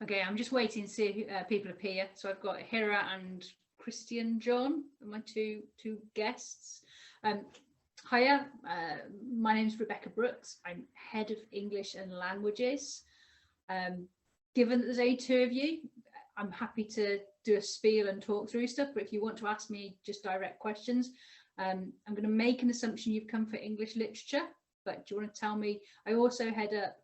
Okay, I'm just waiting to see if people appear. So I've got Hira and Christian John, my two guests. Hiya, my name is Rebecca Brookes. I'm Head of English and Languages. Given that there's only two of you, I'm happy to do a spiel and talk through stuff, but if you want to ask me just direct questions, I'm going to make an assumption you've come for English literature, but do you want to tell me? I also head up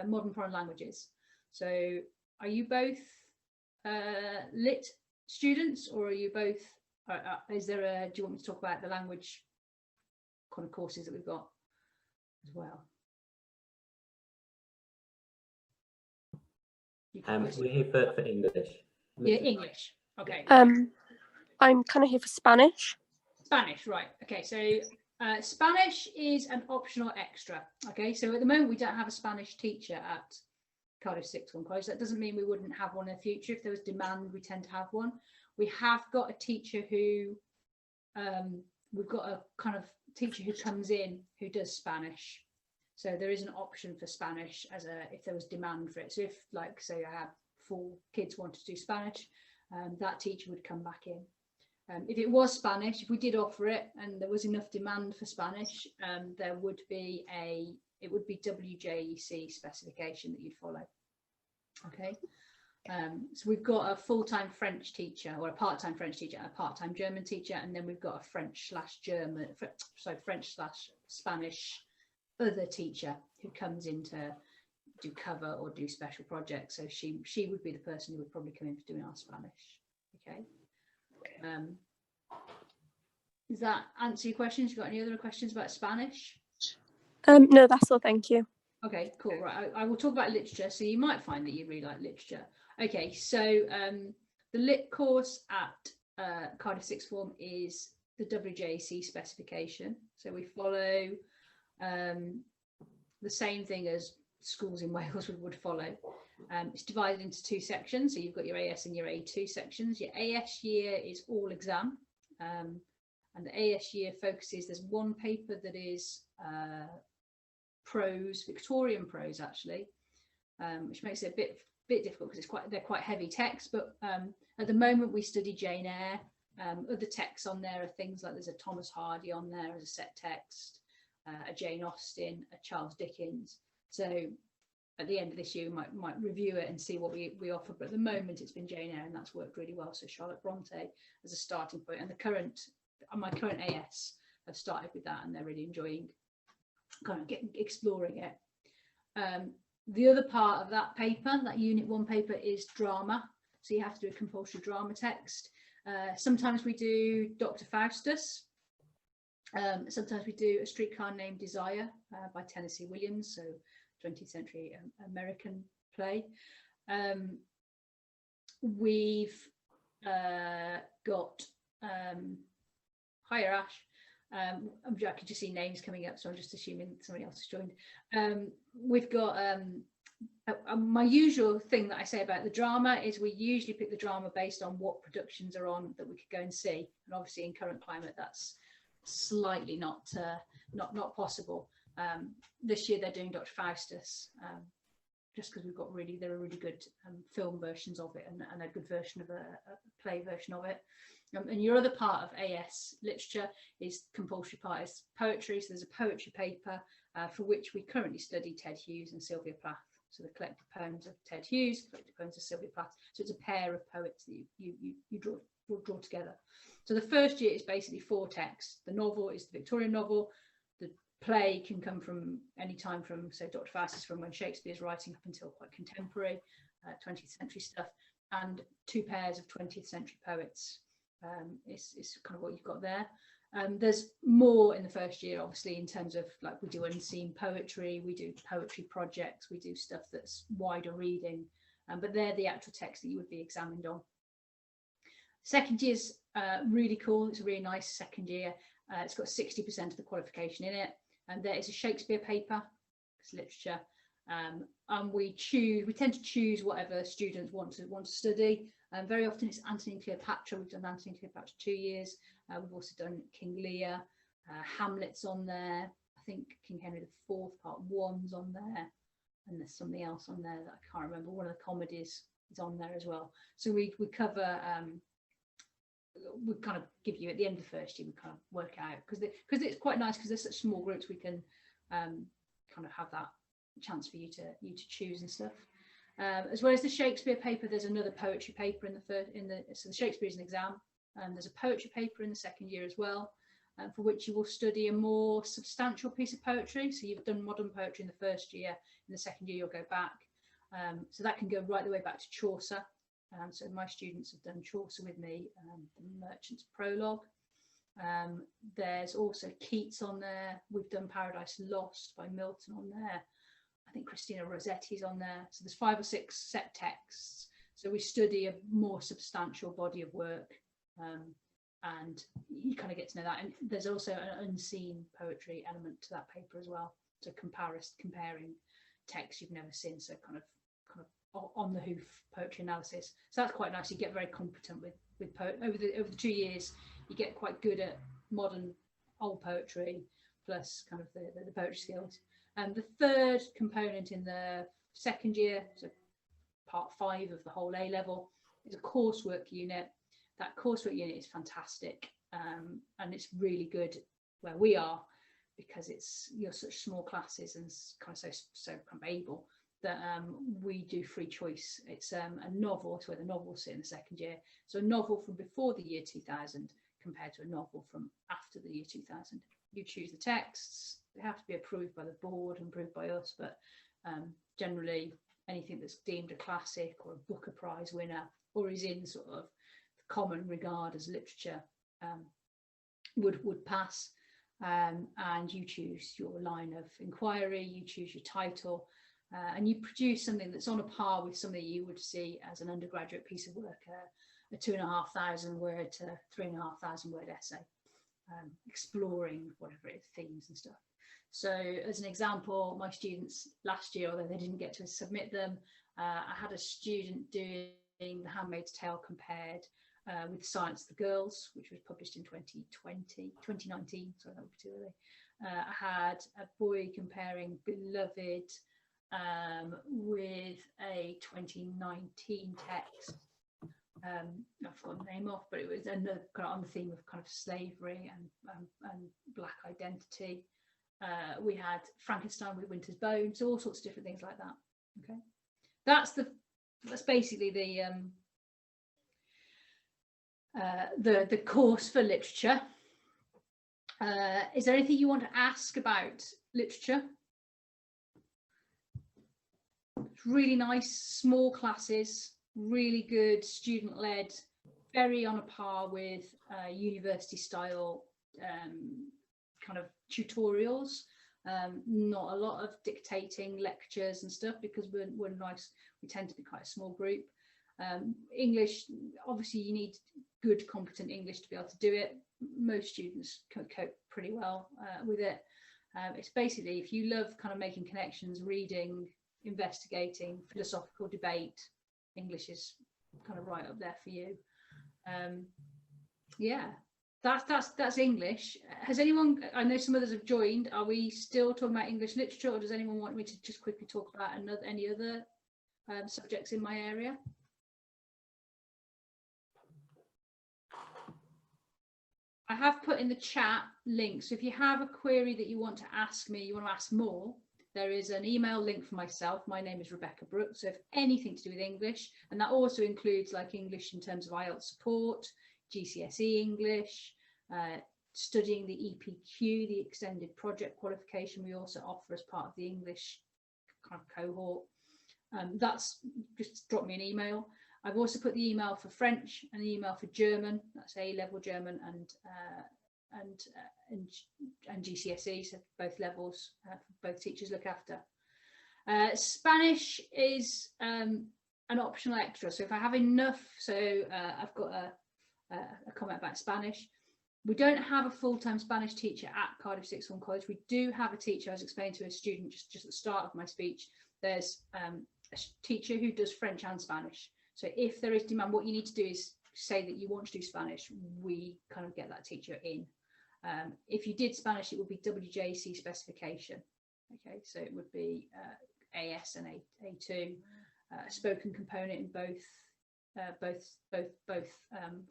modern foreign languages. So are you both lit students, or are you both, do you want me to talk about the language kind of courses that we've got as well? We're here for English. Yeah, English. Okay. I'm kind of here for Spanish. Spanish, right. Okay, so Spanish is an optional extra. Okay, so at the moment we don't have a Spanish teacher at Cardiff Sixth Form College. That doesn't mean we wouldn't have one in the future. If there was demand, we tend to have one. We have got a teacher who, we've got a kind of teacher who comes in who does Spanish. So there is an option for Spanish if there was demand for it. So if, like, say I had 4 kids wanted to do Spanish, that teacher would come back in. If it was Spanish, if we did offer it and there was enough demand for Spanish, there would be it would be WJEC specification that you'd follow. Okay, so we've got a full-time French teacher, or a part-time French teacher, and a part-time German teacher, and then we've got a French/Spanish other teacher who comes in to do cover or do special projects. So she would be the person who would probably come in for doing our Spanish. Okay. Does that answer your questions? You got any other questions about Spanish? No, that's all, thank you. Okay, cool. Right, I will talk about literature. So you might find that you really like literature. Okay, so the lit course at Cardiff Sixth Form is the WJEC specification. So we follow the same thing as schools in Wales would follow. It's divided into 2 sections. So you've got your AS and your A2 sections. Your AS year is all exam. And the AS year focuses, there's one paper that is prose, Victorian prose actually, which makes it a bit difficult because they're quite heavy texts. But at the moment we study Jane Eyre. Other texts on there are things like there's a Thomas Hardy on there as a set text, a Jane Austen, a Charles Dickens. So at the end of this year we might review it and see what we offer, but at the moment it's been Jane Eyre and that's worked really well. So Charlotte Bronte as a starting point, and my current AS have started with that and they're really enjoying kind of exploring it. The other part of that paper, that Unit 1 paper, is drama. So you have to do a compulsory drama text. Sometimes we do Dr. Faustus. Sometimes we do A Streetcar Named Desire by Tennessee Williams, so 20th century American play. We've got Hiya Ash. I could just see names coming up, so I'm just assuming somebody else has joined. We've got my usual thing that I say about the drama is we usually pick the drama based on what productions are on that we could go and see, and obviously in current climate that's slightly not possible. This year they're doing Dr. Faustus, just because there are really good film versions of it and a good version of a play version of it. And your other part of AS literature is compulsory part is poetry. So there's a poetry paper for which we currently study Ted Hughes and Sylvia Plath. So the collected poems of Ted Hughes, collected poems of Sylvia Plath. So it's a pair of poets that you draw together. So the first year is basically 4 texts. The novel is the Victorian novel. The play can come from any time from, say, Dr. Faustus, from when Shakespeare's writing up until quite contemporary 20th century stuff, and 2 pairs of 20th century poets. Is kind of what you've got there. There's more in the first year, obviously, in terms of, like, we do unseen poetry, we do poetry projects, we do stuff that's wider reading, but they're the actual texts that you would be examined on. Second year's really cool. It's a really nice second year. It's got 60% of the qualification in it, and there is a Shakespeare paper. It's literature, and we tend to choose whatever students want to study. Very often it's Antony and Cleopatra. We've done Antony and Cleopatra 2 years. We've also done King Lear. Hamlet's on there. I think King Henry IV Part 1's on there. and there's something else on there that I can't remember. One of the comedies is on there as well. So we cover, we kind of give you at the end of the first year, we kind of work out, because it's quite nice because there's such small groups, we can kind of have that chance for you to choose and stuff. As well as the Shakespeare paper, there's another poetry paper so the Shakespeare is an exam, and there's a poetry paper in the second year as well, for which you will study a more substantial piece of poetry. So you've done modern poetry in the first year, in the second year you'll go back. So that can go right the way back to Chaucer. So my students have done Chaucer with me, the Merchant's Prologue. There's also Keats on there. We've done Paradise Lost by Milton on there. I think Christina Rossetti's on there. So there's 5 or 6 set texts. So we study a more substantial body of work, and you kind of get to know that. And there's also an unseen poetry element to that paper as well. So comparing texts you've never seen. So kind of on the hoof poetry analysis. So that's quite nice. You get very competent with over the 2 years. You get quite good at modern old poetry plus kind of the poetry skills. And the third component in the second year, so part 5 of the whole A level, is a coursework unit. That coursework unit is fantastic, and it's really good where we are, because you're such small classes and kind of so kind of able that we do free choice. It's a novel, it's where the novels sit in the second year. So a novel from before the year 2000 compared to a novel from after the year 2000. You choose the texts. They have to be approved by the board and approved by us, but generally anything that's deemed a classic or a Booker Prize winner or is in sort of common regard as literature would pass. And you choose your line of inquiry, you choose your title, and you produce something that's on a par with something you would see as an undergraduate piece of work, a 2,500 word to 3,500 word essay, exploring whatever it is, themes and stuff. So as an example, my students last year, although they didn't get to submit them, I had a student doing The Handmaid's Tale compared with Science of the Girls, which was published in 2019, sorry, that would be too early. I had a boy comparing Beloved with a 2019 text. I've forgotten the name off, but it was another kind of on the theme of kind of slavery and black identity. We had Frankenstein with Winter's Bone, so all sorts of different things like that. Okay, that's basically the course for literature. Is there anything you want to ask about literature? It's really nice, small classes, really good student-led, very on a par with university style kind of tutorials. Not a lot of dictating lectures and stuff, because we're nice, we tend to be quite a small group. English, obviously you need good competent English to be able to do it. Most students can cope pretty well with it. It's basically, if you love kind of making connections, reading, investigating, philosophical debate, English is kind of right up there for you. Yeah, that's English. Has anyone, I know some others have joined, are we still talking about English literature, or does anyone want me to just quickly talk about any other subjects in my area? I have put in the chat links, so if you have a query that you want to ask me, you want to ask more, there is an email link for myself. My name is Rebecca Brookes. So if anything to do with English, and that also includes like English in terms of IELTS support, GCSE English, studying the EPQ, the extended project qualification we also offer as part of the English kind of cohort. That's just drop me an email. I've also put the email for French and the email for German. That's A-level German and GCSE, so both levels, both teachers look after. Spanish is an optional extra. So if I have enough, so I've got a comment about Spanish. We don't have a full-time Spanish teacher at Cardiff Sixth Form College. We do have a teacher. I was explaining to a student just at the start of my speech. There's a teacher who does French and Spanish. So if there is demand, what you need to do is say that you want to do Spanish. We kind of get that teacher in. If you did Spanish, it would be WJC specification. Okay, so it would be AS and A2, a spoken component in both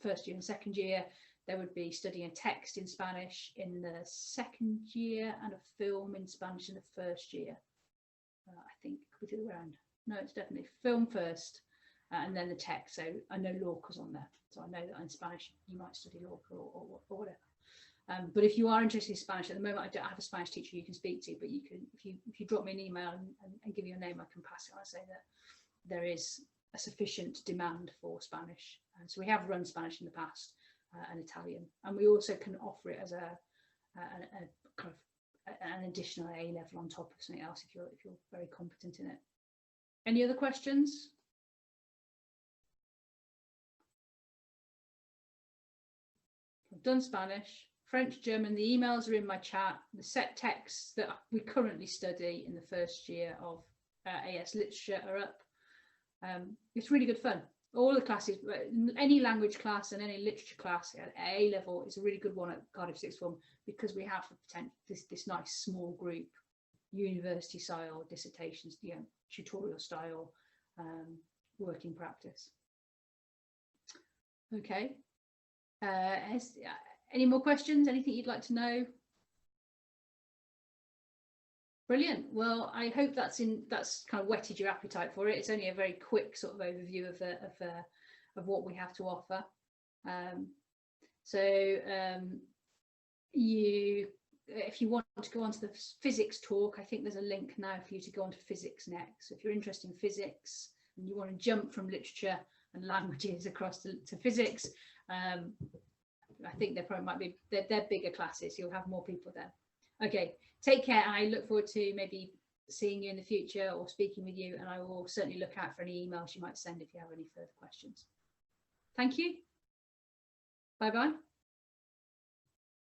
first year and second year. There would be studying a text in Spanish in the second year and a film in Spanish in the first year. I think we did it around. No, it's definitely film first and then the text. So I know Lorca's on there. So I know that in Spanish you might study Lorca or whatever. But if you are interested in Spanish, at the moment I don't have a Spanish teacher you can speak to, but you can, if you drop me an email and give me your name, I can pass it on and say that there is a sufficient demand for Spanish. And so we have run Spanish in the past and Italian, and we also can offer it as a kind of an additional A level on top of something else if you're very competent in it. Any other questions? I've done Spanish, French, German. The emails are in my chat. The set texts that we currently study in the first year of AS literature are up. It's really good fun. All the classes, any language class and any literature class at A level is a really good one at Cardiff Sixth Form, because we have the potential, this nice small group, university style dissertations, tutorial style working practice. Okay. Any more questions? Anything you'd like to know? Brilliant. Well, I hope that's kind of whetted your appetite for it. It's only a very quick sort of overview of what we have to offer. If you want to go on to the physics talk, I think there's a link now for you to go on to physics next. So if you're interested in physics and you want to jump from literature and languages across to physics, I think there probably might be, they're bigger classes. You'll have more people there. Okay, take care. I look forward to maybe seeing you in the future or speaking with you, and I will certainly look out for any emails you might send if you have any further questions. Thank you. Bye-bye.